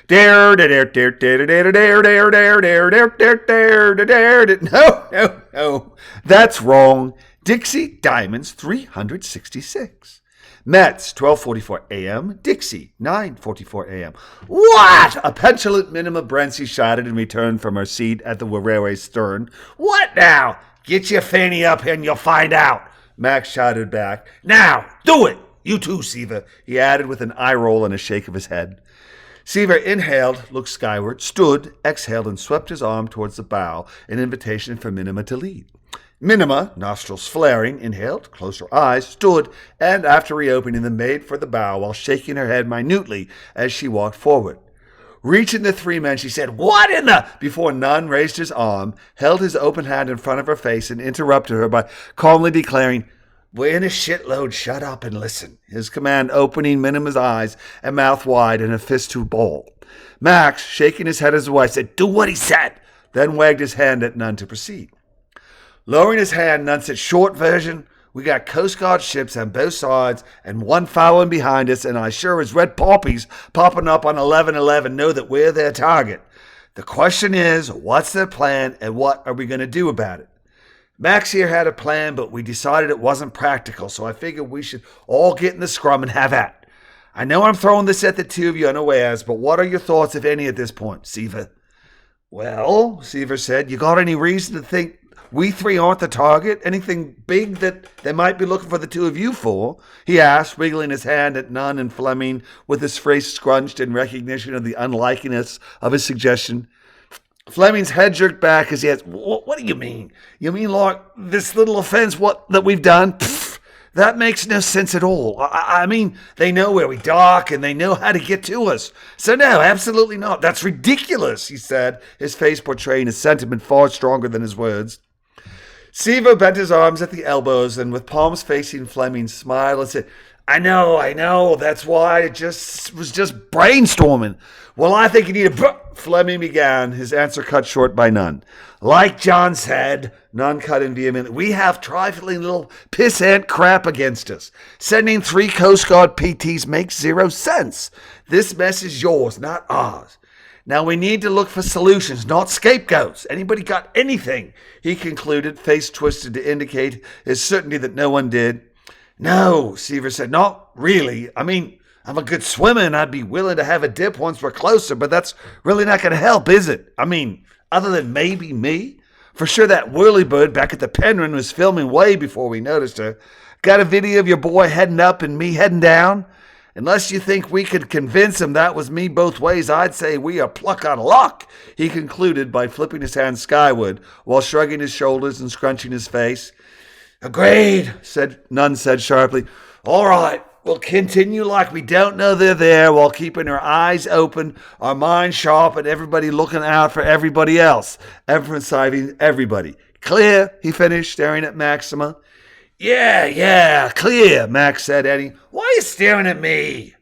Dare, dare, dare, dare, dare, dare, dare, dare, dare, dare, dare, dare, dare. No. That's wrong. Dixie Diamonds 366. Mets 12:44 a.m. Dixie 9:44 a.m. What? A petulant Minima Brency shouted in return from her seat at the railway stern. What now? Get your fanny up and you'll find out. Max shouted back. Now, do it. You too, Seaver, he added with an eye roll and a shake of his head. Seaver inhaled, looked skyward, stood, exhaled, and swept his arm towards the bow, an invitation for Minima to lead. Minima, nostrils flaring, inhaled, closed her eyes, stood, and after reopening them, made for the bow while shaking her head minutely as she walked forward. Reaching the three men, she said, What in the... Before none raised his arm, held his open hand in front of her face, and interrupted her by calmly declaring, We're in a shitload, shut up and listen. His command opening Minima's eyes and mouth wide and a fist to ball. Max, shaking his head as his wife, said, Do what he said, then wagged his hand at Nunn to proceed. Lowering his hand, Nunn said, Short version, we got Coast Guard ships on both sides and one following behind us, and I sure as red poppies popping up on 11-11 know that we're their target. The question is, what's their plan and what are we going to do about it? Max here had a plan, but we decided it wasn't practical, so I figured we should all get in the scrum and have at it. I know I'm throwing this at the two of you unawares, but what are your thoughts, if any, at this point, Seaver? Well, Seaver said, you got any reason to think we three aren't the target? Anything big that they might be looking for the two of you for? He asked, wiggling his hand at Nunn and Fleming with his face scrunched in recognition of the unlikeness of his suggestion. Fleming's head jerked back as he asked, What do you mean? You mean like this little offense that we've done? Pfft, that makes no sense at all. I mean, they know where we dock and they know how to get to us. So no, absolutely not. That's ridiculous, he said, his face portraying a sentiment far stronger than his words. Seaver bent his arms at the elbows and with palms facing Fleming smiled and said, I know, that's why it was just brainstorming. Well, I think you need a... Fleming began, his answer cut short by Nunn. Like John said, Nunn cut in vehemently, we have trifling little pissant crap against us. Sending 3 Coast Guard PTs makes 0 sense. This mess is yours, not ours. Now we need to look for solutions, not scapegoats. Anybody got anything? He concluded, face twisted to indicate his certainty that no one did. No, Seaver said, not really. I mean, I'm a good swimmer and I'd be willing to have a dip once we're closer, but that's really not going to help, is it? I mean, other than maybe me? For sure that whirlybird back at the Penryn was filming way before we noticed her. Got a video of your boy heading up and me heading down? Unless you think we could convince him that was me both ways, I'd say we are pluck out of luck, he concluded by flipping his hand skyward while shrugging his shoulders and scrunching his face. Agreed, Nunn said sharply. All right, we'll continue like we don't know they're there while keeping our eyes open, our minds sharp, and everybody looking out for everybody else, emphasizing everybody. Clear, he finished, staring at Maxima. Yeah, clear, Max said, adding, Why are you staring at me?